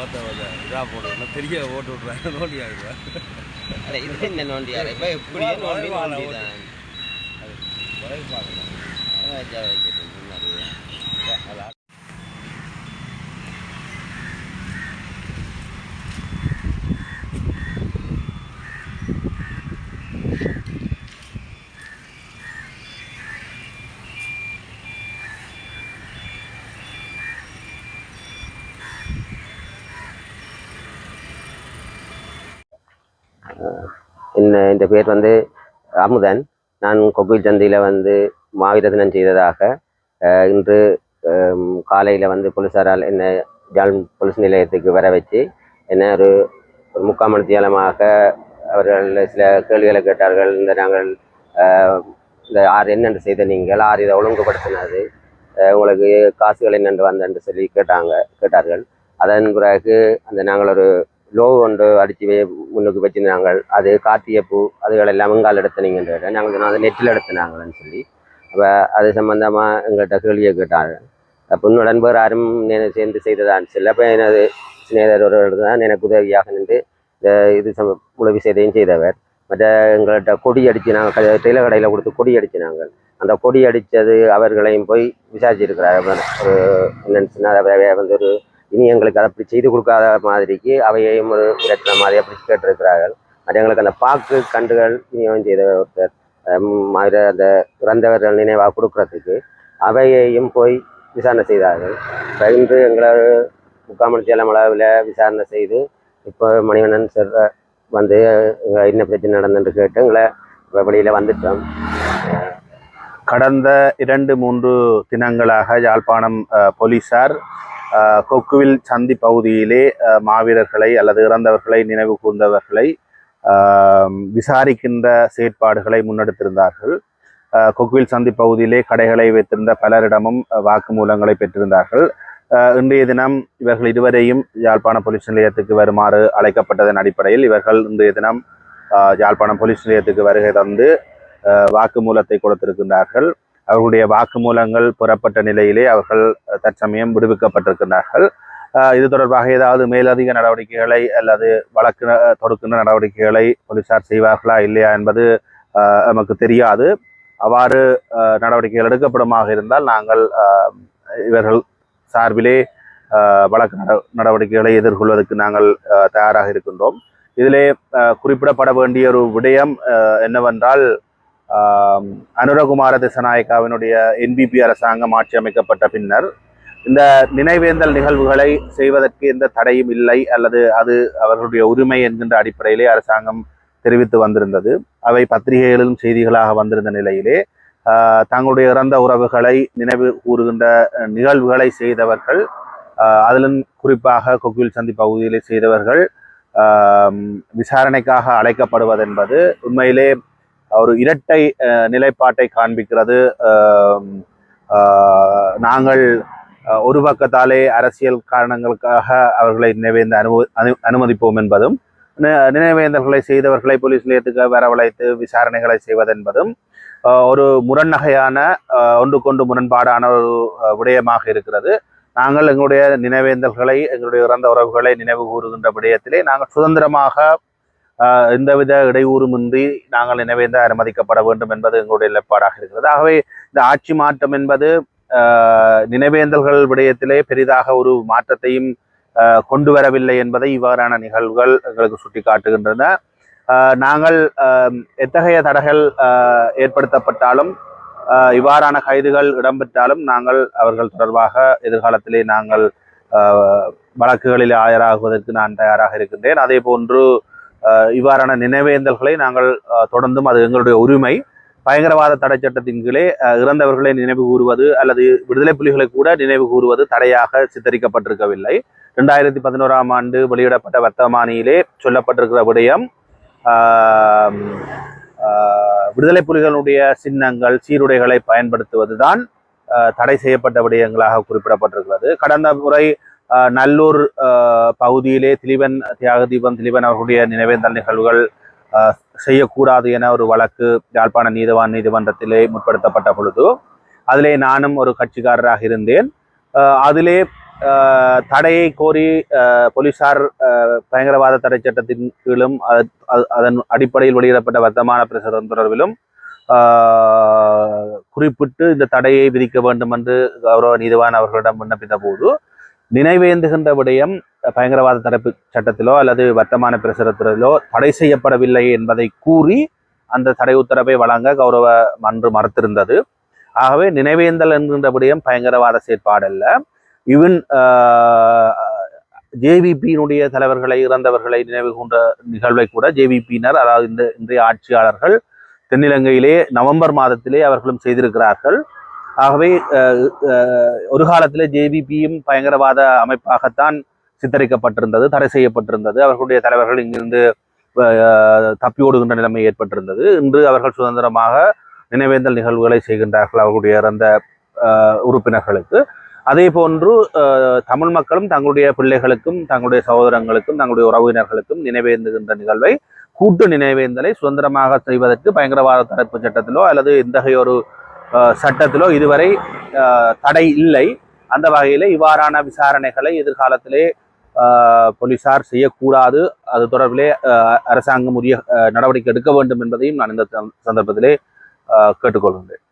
இதாக போடுவோம் பெரிய ஓட்டு விட்றாங்க நோண்டியாக இது என்ன நோண்டியார் இப்போ இப்படியே நோண்டி நோண்டி தான் அது பார்க்கலாம் இந்த பேர் வந்து அமுதன். நான் கொக்குவில் சந்தையில் மாவீரத்தினம் செய்ததாக இன்று காலையில் போலீஸாரால் என்னை ஜாழ் போலீஸ் நிலையத்துக்கு வர வச்சு என்ன ஒரு 3/4 மணி நேரமாக அவர்கள் சில கேள்விகளை கேட்டார்கள். நாங்கள் இந்த என்னென்று செய்த நீங்கள் இதை ஒழுங்குபடுத்தினது உங்களுக்கு காசுகள் என்னென்று வந்தென்று சொல்லி கேட்டார்கள். அதன் பிறகு நாங்கள் ஒரு லோ ஒன்று அடித்து முன்னுக்கு வச்சுருந்தாங்க. அது காட்டிய பூ அதுகள் எல்லாம் எங்கால் எடுத்தனீங்கன்னு நாங்கள் அதை நெட்டில் எடுத்தினாங்கன்னு சொல்லி அப்போ அது சம்மந்தமாக எங்கள்கிட்ட கேள்வியை கேட்டாங்க. அப்போ இன்னுடன் பேர் யாரும் சேர்ந்து செய்ததான்னு சொல்லி அப்போ எனது சிநேகர் ஒரு தான் எனக்கு உதவியாக நின்று இது முழு விஷயத்தையும் செய்தவர். மற்ற எங்கள்கிட்ட கொடி அடித்து நாங்கள் டெய்லர் கடையில் கொடுத்து கொடி அடிச்சினாங்க. அந்த கொடி அடித்தது அவர்களையும் போய் விசாரிச்சிருக்கிறார். ஒரு என்னென்னு சொன்னால் அதை ஒரு இனி எங்களுக்கு அதை அப்படி செய்து கொடுக்காத மாதிரிக்கு அவையையும் ஒரு இடத்துல மாதிரி அப்படி கேட்டிருக்கிறார்கள். அது எங்களுக்கு அந்த பாக்கு கண்டுகள் இனியும் செய்த ஒருத்தர் அந்த இறந்தவர்கள் நினைவாக கொடுக்குறதுக்கு அவையையும் போய் விசாரணை செய்தார்கள். இன்று எங்களை 3/4 மணி நேரம் அளவில் விசாரணை செய்து இப்போ மணிவண்ணன் சார் எங்களை என்ன பிரச்சனை நடந்துன்னு கேட்டு எங்களை வெளியில் வந்துட்டோம். கடந்த 2-3 தினங்களாக யாழ்ப்பாணம் போலீசார் கொக்குவில் சந்தி பகுதியிலே மாவீரர்களை அல்லது இறந்தவர்களை நினைவு கூர்ந்தவர்களை விசாரிக்கின்ற செயற்பாடுகளை முன்னெடுத்திருந்தார்கள். கொக்குவில் சந்தி பகுதியிலே கடைகளை வைத்திருந்த பலரிடமும் வாக்குமூலங்களை பெற்றிருந்தார்கள். இன்றைய தினம் இவர்கள் இருவரையும் யாழ்ப்பாணம் போலீஸ் நிலையத்துக்கு வருமாறு அழைக்கப்பட்டதன் அடிப்படையில் இவர்கள் இன்றைய தினம் யாழ்ப்பாணம் போலீஸ் நிலையத்துக்கு வருகை தந்து வாக்குமூலத்தை கொடுத்திருக்கின்றார்கள். அவர்களுடைய வாக்குமூலங்கள் பெறப்பட்ட நிலையிலே அவர்கள் தற்சமயம் விடுவிக்கப்பட்டிருக்கின்றார்கள். இது தொடர்பாக ஏதாவது மேலதிக நடவடிக்கைகளை அல்லது வழக்கு தொடுக்கின்ற நடவடிக்கைகளை போலீசார் செய்வார்களா இல்லையா என்பது நமக்கு தெரியாது. அவ்வாறு நடவடிக்கைகள் எடுக்கப்படுமாக இருந்தால் நாங்கள் இவர்கள் சார்பிலே வழக்கு நடவடிக்கைகளை எதிர்கொள்வதற்கு நாங்கள் தயாராக இருக்கின்றோம். இதிலே குறிப்பிடப்பட வேண்டிய ஒரு விடயம் என்னவென்றால் அனுரகுமார திசாநாயக்காவினுடைய NPP அரசாங்கம் ஆட்சி அமைக்கப்பட்ட பின்னர் இந்த நினைவேந்தல் நிகழ்வுகளை செய்வதற்கு எந்த தடையும் இல்லை அல்லது அது அவர்களுடைய உரிமை என்கின்ற அடிப்படையிலே அரசாங்கம் தெரிவித்து வந்திருந்தது. அவை பத்திரிகைகளிலும் செய்திகளாக வந்திருந்த நிலையிலே தங்களுடைய இறந்த உறவுகளை நினைவு கூறுகின்ற நிகழ்வுகளை செய்தவர்கள் அதிலும் குறிப்பாக கொக்குவில் சந்தி பகுதியிலே செய்தவர்கள் விசாரணைக்காக அழைக்கப்படுவதென்பது உண்மையிலே ஒரு இரட்டை நிலைப்பாட்டை காண்பிக்கிறது. நாங்கள் ஒரு பக்கத்தாலே அரசியல் காரணங்களுக்காக அவர்களை நினைவேந்த அனுமதிப்போம் என்பதும் நினைவேந்தல்களை செய்தவர்களை போலீஸ் நிலையத்துக்கு வரவழைத்து விசாரணைகளை செய்வதென்பதும் ஒரு முரண்நகையான ஒன்றுக்கொண்டு முரண்பாடான ஒரு விடயமாக இருக்கிறது. நாங்கள் எங்களுடைய நினைவேந்தல்களை எங்களுடைய இறந்த உறவுகளை நினைவு கூறுகின்ற விடயத்திலே நாங்கள் சுதந்திரமாக எந்தவித இடையூறுமின்றி நாங்கள் நினைவேந்த அனுமதிக்கப்பட வேண்டும் என்பது எங்களுடைய நிலைப்பாடாக இருக்கிறது. ஆகவே இந்த ஆட்சி மாற்றம் என்பது நினைவேந்தல்கள் விடயத்திலே பெரிதாக ஒரு மாற்றத்தையும் கொண்டு வரவில்லை என்பதை இவ்வாறான நிகழ்வுகள் எங்களுக்கு சுட்டி காட்டுகின்றன. நாங்கள் எத்தகைய தடைகள் ஏற்படுத்தப்பட்டாலும் இவ்வாறான கைதுகள் இடம்பெற்றாலும் நாங்கள் அவர்கள் தொடர்பாக எதிர்காலத்திலே நாங்கள் வழக்குகளில் ஆஜராகுவதற்கு நான் தயாராக இருக்கின்றேன். அதே போன்று இவ்வாறான நினைவேந்தல்களை நாங்கள் தொடர்ந்தும் அது எங்களுடைய உரிமை. பயங்கரவாத தடை சட்டத்தின் கீழே இறந்தவர்களை நினைவு கூறுவது அல்லது விடுதலை புலிகளை கூட நினைவு கூறுவது தடையாக சித்தரிக்கப்பட்டிருக்கவில்லை. 2011ஆம் ஆண்டு வெளியிடப்பட்ட வர்த்தமானியிலே சொல்லப்பட்டிருக்கிற விடயம் விடுதலை புலிகளுடைய சின்னங்கள் சீருடைகளை பயன்படுத்துவதுதான் தடை செய்யப்பட்ட விடயங்களாக குறிப்பிடப்பட்டிருக்கிறது. கடந்த முறை நல்லூர் பகுதியிலே தியாகதீபம் திலீபன் அவர்களுடைய நினைவேந்தல் நிகழ்வுகள் செய்யக்கூடாது என ஒரு வழக்கு யாழ்ப்பாண நீதிமன்றத்திலே முற்படுத்தப்பட்ட பொழுது அதிலே நானும் ஒரு கட்சிக்காரராக இருந்தேன். அதிலே தடையை கோரி போலீசார் பயங்கரவாத தடை சட்டத்தின் கீழும் அதன் அடிப்படையில் வெளியிடப்பட்ட வர்த்தமான பிரசுரம் தொடர்பிலும் குறிப்பிட்டு இந்த தடையை விதிக்க வேண்டும் என்று கௌரவ நீதிவான் அவர்களிடம் விண்ணப்பித்த போது நினைவேந்துகின்ற விடயம் பயங்கரவாத தடுப்பு சட்டத்திலோ அல்லது வர்த்தமான பிரசுரத்திலோ தடை செய்யப்படவில்லை என்பதை கூறி அந்த தடை உத்தரவை வழங்க கௌரவ மன்று மறுத்திருந்தது. ஆகவே நினைவேந்தல் என்கின்ற விடயம் பயங்கரவாத செயற்பாடல்ல. ஈவன் ஜேவிபியினுடைய தலைவர்களை இறந்தவர்களை நினைவு கூர்ந்த நிகழ்வை கூட ஜேவிபியினர், அதாவது இன்றைய ஆட்சியாளர்கள் தென்னிலங்கையிலே நவம்பர் மாதத்திலே அவர்களும் செய்திருக்கிறார்கள். ஆகவே ஒரு காலத்திலே ஜேவிபியும் பயங்கரவாத அமைப்பாகத்தான் சித்தரிக்கப்பட்டிருந்தது, தடை செய்யப்பட்டிருந்தது. அவர்களுடைய தலைவர்கள் இங்கிருந்து தப்பி ஓடுகின்ற நிலைமை ஏற்பட்டிருந்தது. இன்று அவர்கள் சுதந்திரமாக நினைவேந்தல் நிகழ்வுகளை செய்கின்றார்கள் அவர்களுடைய இறந்த உறுப்பினர்களுக்கு. அதே போன்று தமிழ் மக்களும் தங்களுடைய பிள்ளைகளுக்கும் தங்களுடைய சகோதரங்களுக்கும் தங்களுடைய உறவினர்களுக்கும் நினைவேந்துகின்ற நிகழ்வை, கூட்டு நினைவேந்தலை சுதந்திரமாக செய்வதற்கு பயங்கரவாத தடுப்பு சட்டத்திலோ அல்லது எந்தகைய ஒரு சட்டத்திலோ இதுவரை தடை இல்லை. அந்த வகையிலே இவ்வாறான விசாரணைகளை எதிர்காலத்திலே போலீசார் செய்யக்கூடாது. அது தொடர்பிலே அரசாங்கம் உரிய நடவடிக்கை எடுக்க வேண்டும் என்பதையும் நான் இந்த சந்தர்ப்பத்திலே கேட்டுக்கொள்கின்றேன்.